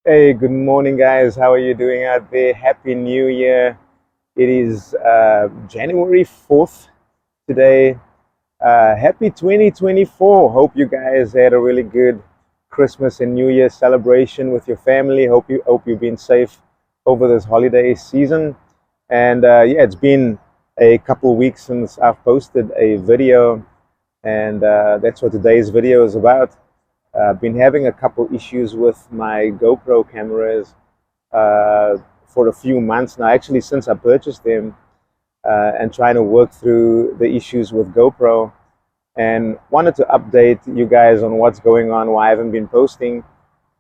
Hey, good morning, guys. How are you doing out there? Happy New Year. It is January 4th today. Happy 2024. Hope you guys had a really good Christmas and New Year celebration with your family. Hope you've been safe over this holiday season. And yeah, it's been a couple weeks since I've posted a video, and that's what today's video is about. I've been having a couple issues with my GoPro cameras for a few months now, actually since I purchased them, and trying to work through the issues with GoPro, and wanted to update you guys on what's going on, why I haven't been posting,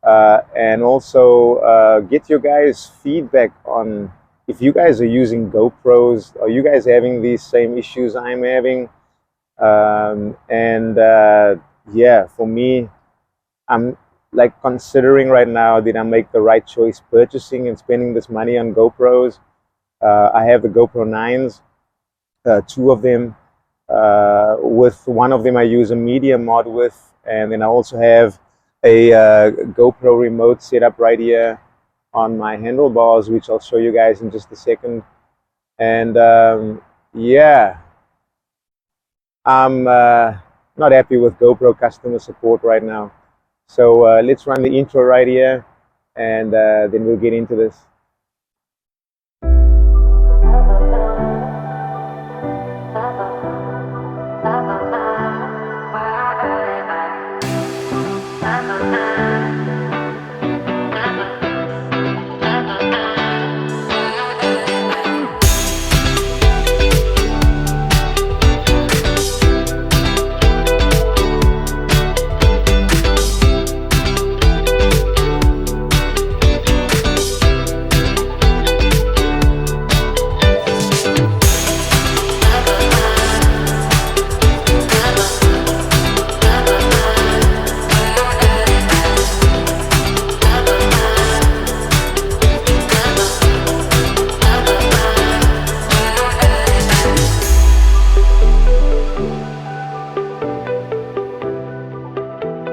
and also get your guys feedback on if you guys are using GoPros. Are you guys having these same issues I'm having? And yeah, for me, I'm like considering right now, did I make the right choice purchasing and spending this money on GoPros? I have the GoPro 9s, two of them. With one of them I use a media mod with, and then I also have a GoPro remote set up right here on my handlebars, which I'll show you guys in just a second. And yeah, I'm not happy with GoPro customer support right now. So let's run the intro right here, and then we'll get into this.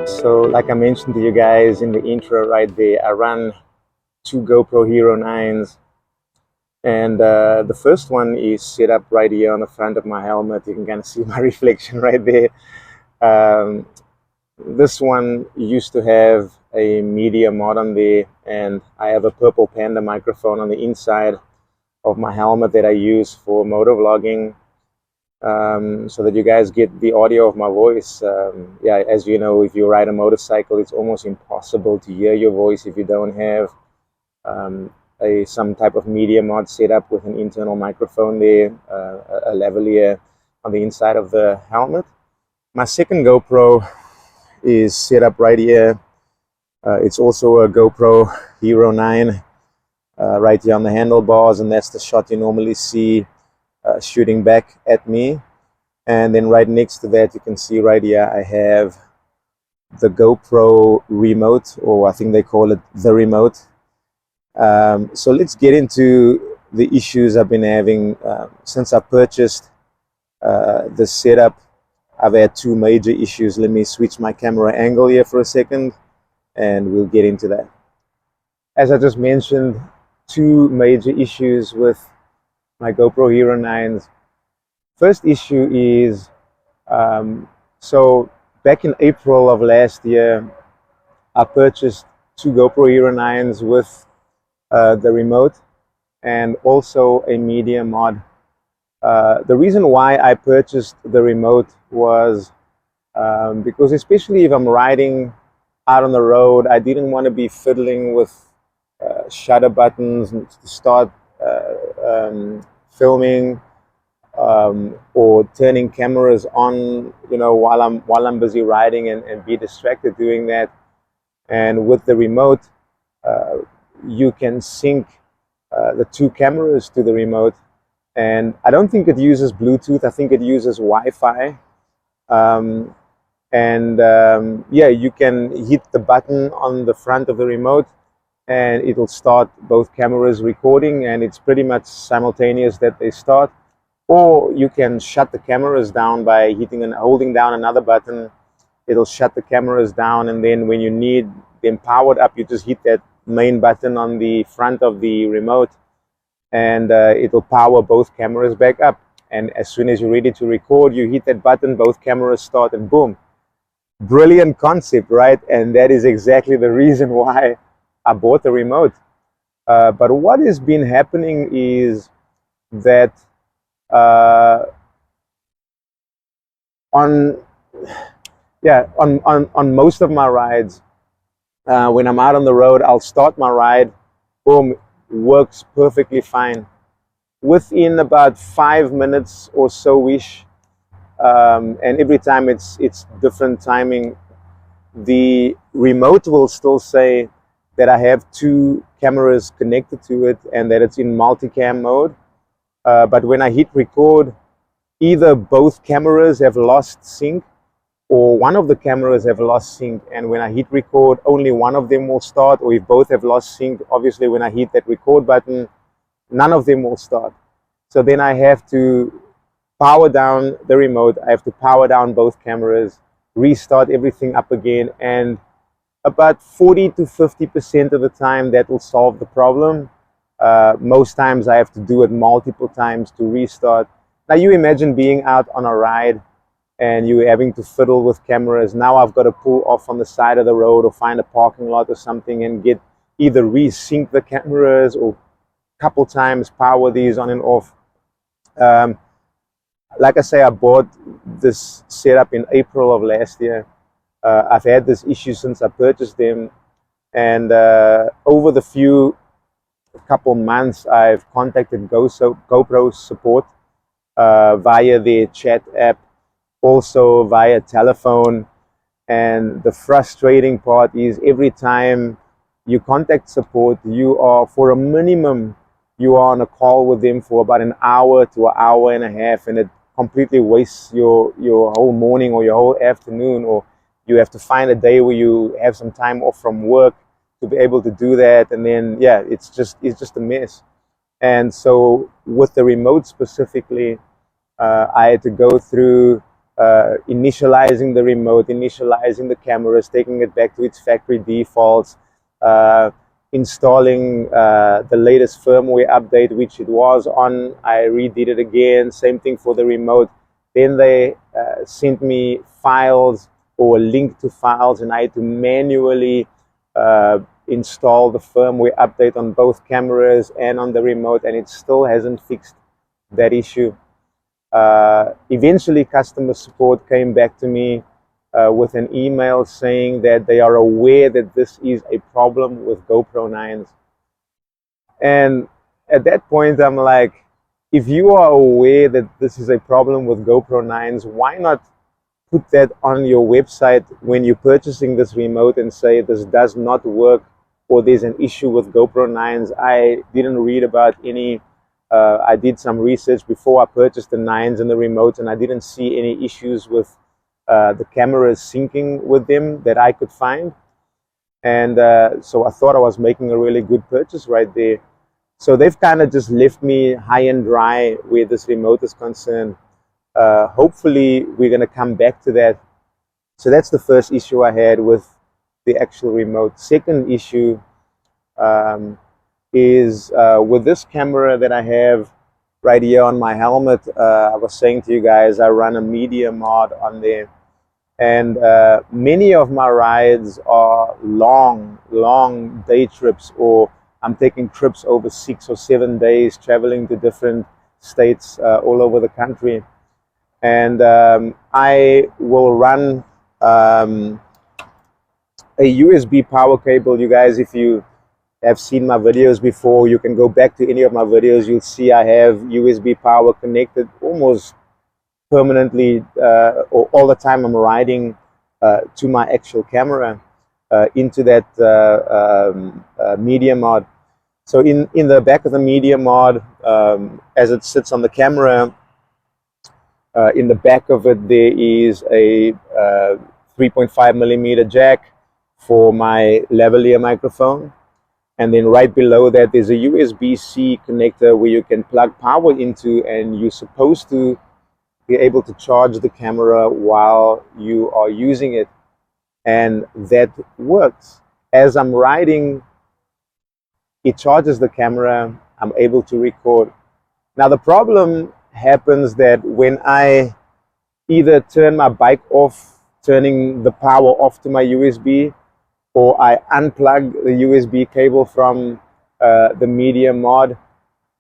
So like I mentioned to you guys in the intro right there, I run two GoPro Hero 9s, and the first one is set up right here on the front of my helmet. You can kind of see my reflection right there. This one used to have a media mod on there, and I have a purple Panda microphone on the inside of my helmet that I use for motor vlogging. So that you guys get the audio of my voice. Yeah, as you know, if you ride a motorcycle, it's almost impossible to hear your voice if you don't have some type of media mod set up with an internal microphone there, a lavalier on the inside of the helmet. My second GoPro is set up right here. It's also a GoPro Hero 9 right here on the handlebars, and that's the shot you normally see shooting back at me. And then right next to that, you can see right here I have the GoPro remote, or I think they call it the remote. So let's get into the issues I've been having since I purchased the setup. I've had two major issues. Let me switch my camera angle here for a second, and we'll get into that. As I just mentioned, two major issues with my GoPro Hero 9s. First issue is, so back in April of last year, I purchased two GoPro Hero 9s with the remote and also a media mod. The reason why I purchased the remote was because, especially if I'm riding out on the road, I didn't want to be fiddling with shutter buttons to start filming or turning cameras on, you know, while I'm busy riding, and be distracted doing that. And with the remote, you can sync the two cameras to the remote, and I don't think it uses Bluetooth. I think it uses Wi-Fi. Yeah, you can hit the button on the front of the remote, and it'll start both cameras recording, and it's pretty much simultaneous that they start. Or you can shut the cameras down by hitting and holding down another button. It'll shut the cameras down, and then when you need them powered up, you just hit that main button on the front of the remote, and it will power both cameras back up. And as soon as you're ready to record, you hit that button, both cameras start, and boom. Brilliant concept, right? And that is exactly the reason why I bought the remote. But what has been happening is that on most of my rides, when I'm out on the road, I'll start my ride, boom, works perfectly fine. Within about 5 minutes or so-ish, and every time it's different timing, the remote will still say that I have 2 cameras connected to it and that it's in multicam mode. But when I hit record, either both cameras have lost sync or one of the cameras have lost sync, and when I hit record, only one of them will start, or if both have lost sync, obviously when I hit that record button, none of them will start. So then I have to power down the remote, I have to power down both cameras, restart everything up again, and about 40 to 50% of the time that will solve the problem. Most times I have to do it multiple times to restart. Now you imagine being out on a ride and you're having to fiddle with cameras. Now I've got to pull off on the side of the road or find a parking lot or something and get either resync the cameras or a couple times power these on and off. Like I say, I bought this setup in April of last year. I've had this issue since I purchased them, and over the couple months I've contacted GoPro support via their chat app, also via telephone. And the frustrating part is every time you contact support, you are, for a minimum, you are on a call with them for about an hour to an hour and a half, and it completely wastes your whole morning or your whole afternoon, or you have to find a day where you have some time off from work to be able to do that. And then it's just a mess. And so with the remote specifically, I had to go through initializing the remote, initializing the cameras, taking it back to its factory defaults, installing the latest firmware update, which it was on. I redid it again, same thing for the remote. Then they sent me files or a link to files, and I had to manually install the firmware update on both cameras and on the remote, and it still hasn't fixed that issue. Eventually customer support came back to me with an email saying that they are aware that this is a problem with GoPro 9s. And at that point I'm like, if you are aware that this is a problem with GoPro 9s, why not put that on your website when you're purchasing this remote and say this does not work, or there's an issue with GoPro 9s. I didn't read about any. I did some research before I purchased the 9s and the remote, and I didn't see any issues with the cameras syncing with them that I could find. And so I thought I was making a really good purchase right there. So they've kind of just left me high and dry where this remote is concerned. Hopefully we're going to come back to that. So that's the first issue I had with the actual remote. Second issue is with this camera that I have right here on my helmet. I was saying to you guys, I run a media mod on there, and many of my rides are long day trips, or I'm taking trips over 6 or 7 days, traveling to different states all over the country. And I will run a USB power cable. You guys, if you have seen my videos before, you can go back to any of my videos. You'll see I have USB power connected almost permanently, or all the time I'm riding, to my actual camera, into that media mod. So in the back of the media mod, as it sits on the camera, in the back of it there is a 3.5 millimeter jack for my lavalier microphone, and then right below that there's a USB-C connector where you can plug power into, and you're supposed to be able to charge the camera while you are using it, and that works. As I'm riding, it charges the camera. I'm able to record. Now the problem happens that when I either turn my bike off, turning the power off to my USB, or I unplug the USB cable from the media mod,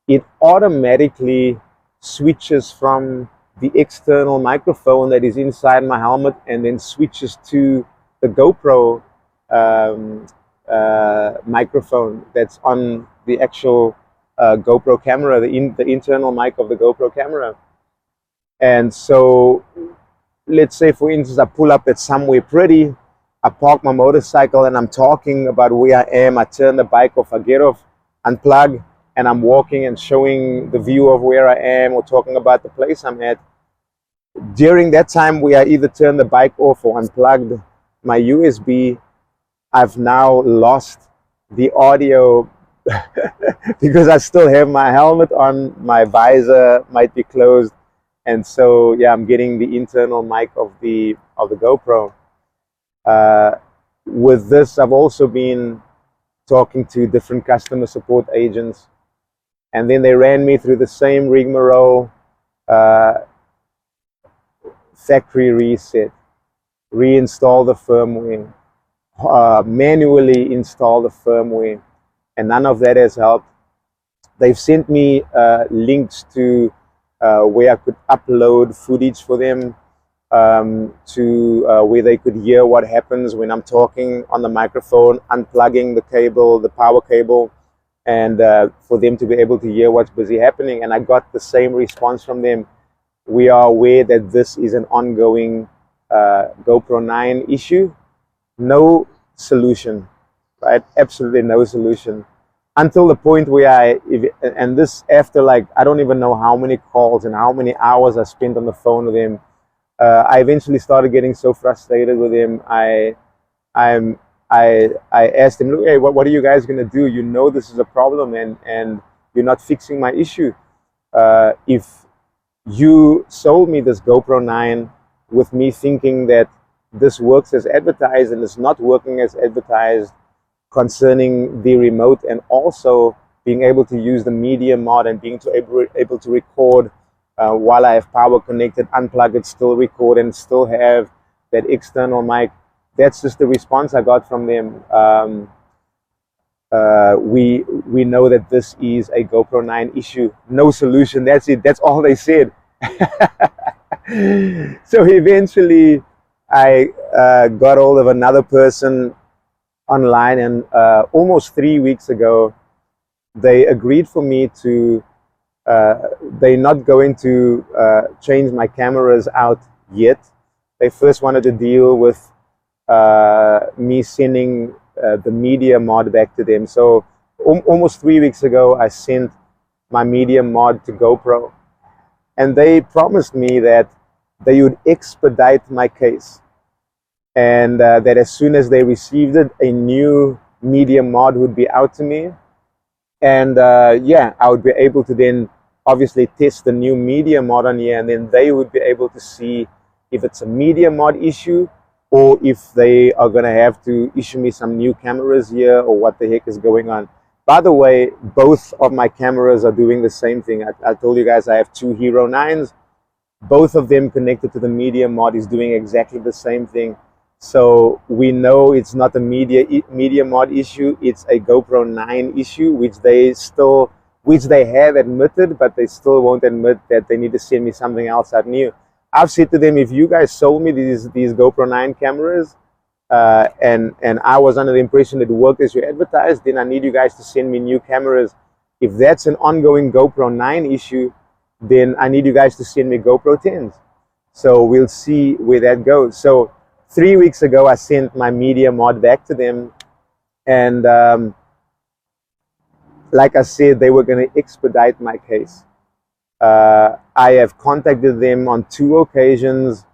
it automatically switches from the external microphone that is inside my helmet and then switches to the GoPro microphone that's on the actual GoPro camera, the internal mic of the GoPro camera. And so let's say, for instance, I pull up at somewhere pretty, I park my motorcycle and I'm talking about where I am, I turn the bike off, I get off, unplug, and I'm walking and showing the view of where I am or talking about the place I'm at. During that time where I either turn the bike off or unplugged my USB, I've now lost the audio because I still have my helmet on, my visor might be closed, and so yeah, I'm getting the internal mic of the GoPro. With this, I've also been talking to different customer support agents, and then they ran me through the same rigmarole, factory reset, reinstall the firmware, manually install the firmware, and none of that has helped. They've sent me links to where I could upload footage for them, to where they could hear what happens when I'm talking on the microphone, unplugging the cable, the power cable, and for them to be able to hear what's busy happening. And I got the same response from them. We are aware that this is an ongoing GoPro 9 issue. No solution, right? Absolutely no solution. Until the point where and this after like, I don't even know how many calls and how many hours I spent on the phone with them. I eventually started getting so frustrated with him. I asked him, look, hey, what are you guys gonna do? You know this is a problem, and you're not fixing my issue. If you sold me this GoPro 9 with me thinking that this works as advertised and it's not working as advertised concerning the remote, and also being able to use the media mod and being able to record while I have power connected, unplug it, still record, and still have that external mic. That's just the response I got from them. We know that this is a GoPro 9 issue. No solution. That's it. That's all they said. So eventually, I got hold of another person online, and almost 3 weeks ago, they agreed for me to. They're not going to change my cameras out yet. They first wanted to deal with me sending the media mod back to them. So almost 3 weeks ago, I sent my media mod to GoPro, and they promised me that they would expedite my case, and that as soon as they received it, a new media mod would be out to me. And yeah, I would be able to then obviously test the new media mod on here, and then they would be able to see if it's a media mod issue or if they are going to have to issue me some new cameras here, or what the heck is going on. By the way, both of my cameras are doing the same thing. I told you guys I have two Hero 9s. Both of them connected to the media mod is doing exactly the same thing. So we know it's not a media mod issue, it's a GoPro 9 issue, which they have admitted, but they still won't admit that they need to send me something else out new. I've said to them, if you guys sold me these GoPro 9 cameras, and I was under the impression that it worked as you advertised, then I need you guys to send me new cameras. If that's an ongoing GoPro 9 issue, then I need you guys to send me GoPro 10s. So we'll see where that goes. So 3 weeks ago, I sent my media mod back to them, and like I said, they were going to expedite my case. I have contacted them on 2 occasions.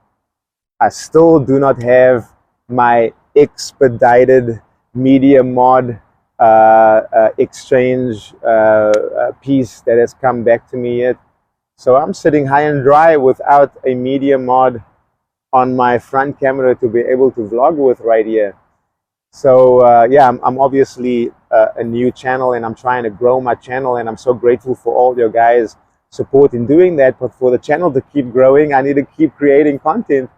I still do not have my expedited media mod exchange piece that has come back to me yet. So I'm sitting high and dry without a media mod on my front camera to be able to vlog with right here. So yeah, I'm obviously a new channel, and I'm trying to grow my channel, and I'm so grateful for all your guys' support in doing that. But for the channel to keep growing, I need to keep creating content,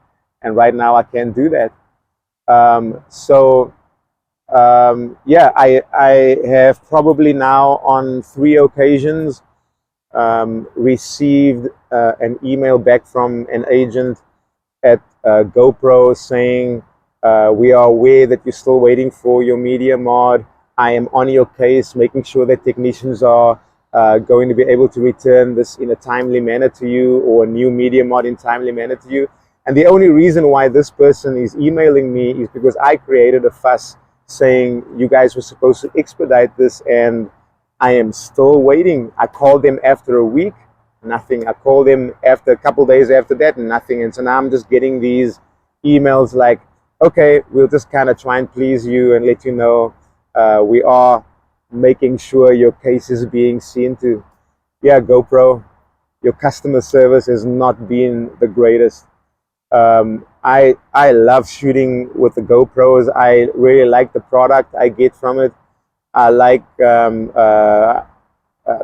and right now I can't do that. Yeah, I have probably now on 3 occasions received an email back from an agent at GoPro saying, we are aware that you're still waiting for your media mod. I am on your case, making sure that technicians are going to be able to return this in a timely manner to you, or a new media mod in timely manner to you. And the only reason why this person is emailing me is because I created a fuss saying you guys were supposed to expedite this, and I am still waiting. I called them after a week, nothing. I called them after a couple days after that, nothing. And so now I'm just getting these emails like, okay, we'll just kind of try and please you and let you know we are making sure your case is being seen to. Yeah, GoPro, your customer service has not been the greatest. I love shooting with the GoPros. I really like the product I get from it. I like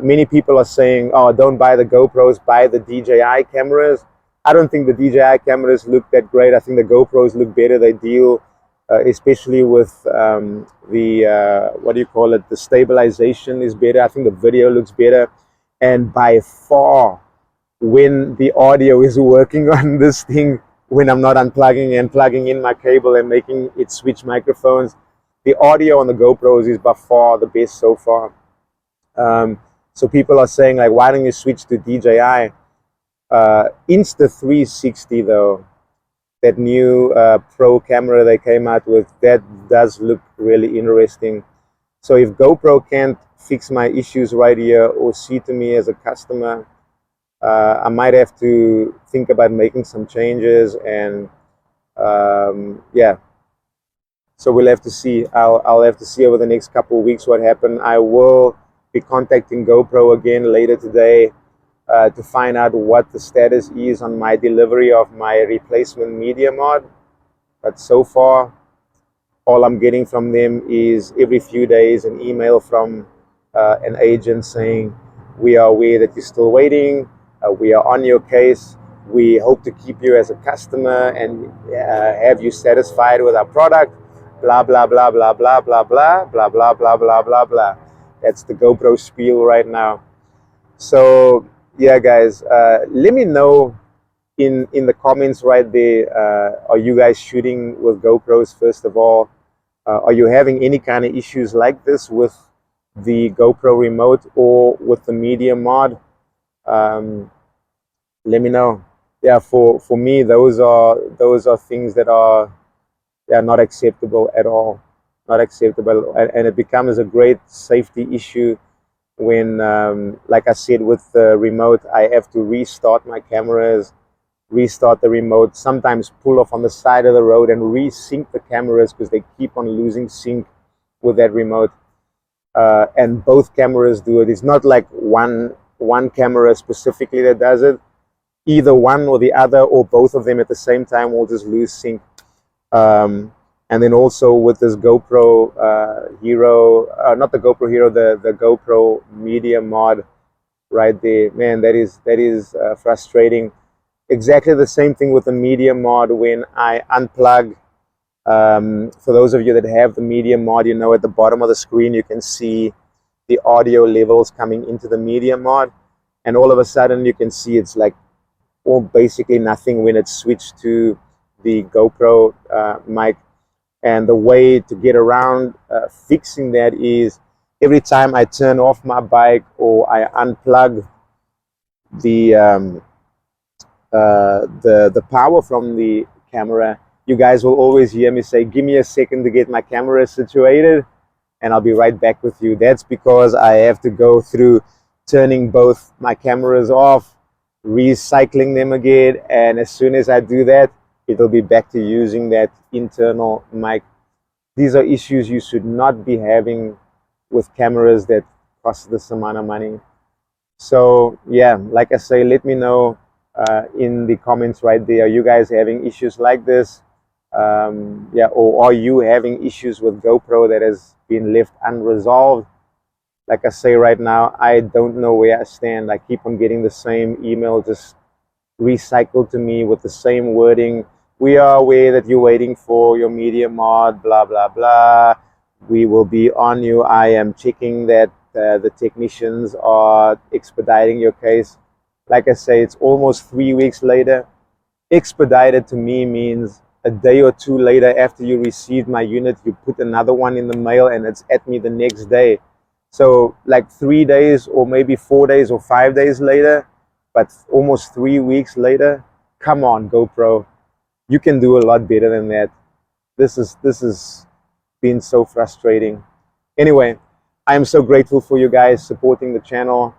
many people are saying, oh, don't buy the GoPros, buy the DJI cameras. I don't think the DJI cameras look that great. I think the GoPros look better. They deal, especially with what do you call it? The stabilization is better. I think the video looks better. And by far, when the audio is working on this thing, when I'm not unplugging and plugging in my cable and making it switch microphones, the audio on the GoPros is by far the best so far. So people are saying, like, why don't you switch to DJI? Insta360 though, that new pro camera they came out with, that does look really interesting. So if GoPro can't fix my issues right here or see to me as a customer, I might have to think about making some changes. And yeah, so we'll have to see. I'll have to see over the next couple of weeks what happened. I will be contacting GoPro again later today to find out what the status is on my delivery of my replacement media mod. But so far, all I'm getting from them is every few days an email from an agent saying, we are aware that you're still waiting, we are on your case, we hope to keep you as a customer and have you satisfied with our product, blah blah blah blah blah blah blah blah blah blah blah blah blah. That's the GoPro spiel right now. So yeah, guys, let me know in the comments right there, are you guys shooting with GoPros first of all? Are you having any kind of issues like this with the GoPro remote or with the media mod? Let me know. Yeah, for me, those are things that are not acceptable at all. Not acceptable, and it becomes a great safety issue when, like I said, with the remote, I have to restart my cameras, restart the remote, sometimes pull off on the side of the road and resync the cameras because they keep on losing sync with that remote. And both cameras do it. It's not like one camera specifically that does it. Either one or the other or both of them at the same time will just lose sync. And then also with this GoPro Hero, not the GoPro Hero, the GoPro Media mod right there, man, that is frustrating. Exactly the same thing with the media mod. When I unplug, for those of you that have the media mod, you know at the bottom of the screen you can see the audio levels coming into the media mod, and all of a sudden you can see it's like basically nothing when it's switched to the GoPro mic. And the way to get around fixing that is every time I turn off my bike or I unplug the power from the camera, you guys will always hear me say, give me a second to get my camera situated and I'll be right back with you. That's because I have to go through turning both my cameras off, recycling them again, and as soon as I do that, it'll be back to using that internal mic. These are issues you should not be having with cameras that cost this amount of money. So yeah, like I say, let me know in the comments right there, are you guys having issues like this? Yeah, or are you having issues with GoPro that has been left unresolved? Like I say right now, I don't know where I stand. I keep on getting the same email just recycled to me with the same wording. We are aware that you're waiting for your media mod, blah, blah, blah. We will be on you. I am checking that the technicians are expediting your case. Like I say, it's almost 3 weeks later. Expedited to me means a day or two later after you received my unit, you put another one in the mail and it's at me the next day. So like 3 days or maybe 4 days or 5 days later, but almost 3 weeks later. Come on, GoPro, you can do a lot better than that. This is been so frustrating. Anyway, I am so grateful for you guys supporting the channel.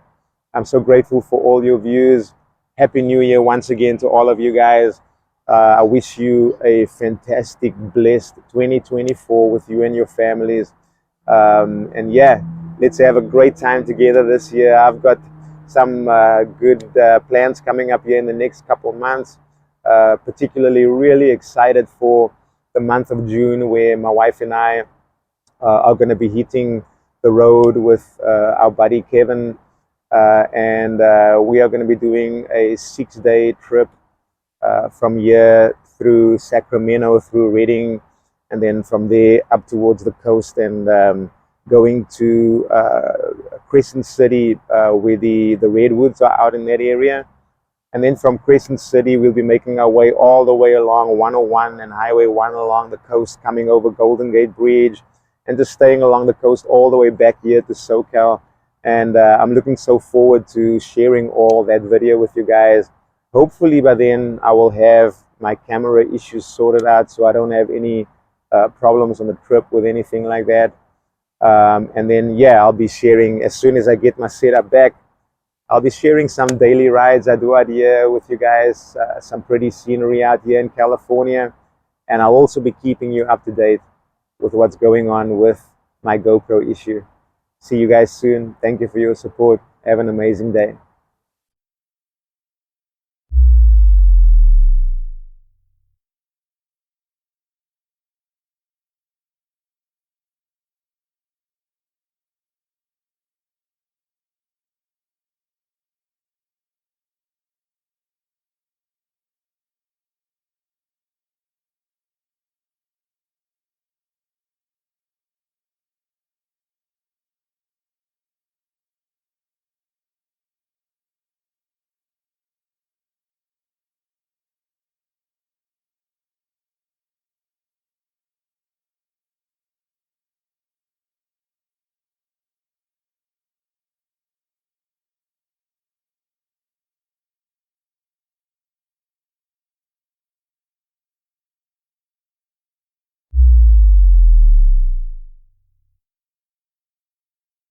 I'm so grateful for all your views. Happy New Year once again to all of you guys. I wish you a fantastic, blessed 2024 with you and your families. And yeah, let's have a great time together this year. I've got some good plans coming up here in the next couple of months. Particularly really excited for the month of June, where my wife and I are going to be hitting the road with our buddy Kevin, and we are going to be doing a 6-day trip from here through Sacramento, through Redding, and then from there up towards the coast, and going to Crescent City, where the redwoods are out in that area. And then from Crescent City, we'll be making our way all the way along 101 and Highway 1 along the coast, coming over Golden Gate Bridge, and just staying along the coast all the way back here to SoCal. And I'm looking so forward to sharing all that video with you guys. Hopefully by then I will have my camera issues sorted out, so I don't have any problems on the trip with anything like that. And then, yeah, I'll be sharing, as soon as I get my setup back, I'll be sharing some daily rides I do out here with you guys, some pretty scenery out here in California. And I'll also be keeping you up to date with what's going on with my GoPro issue. See you guys soon. Thank you for your support. Have an amazing day.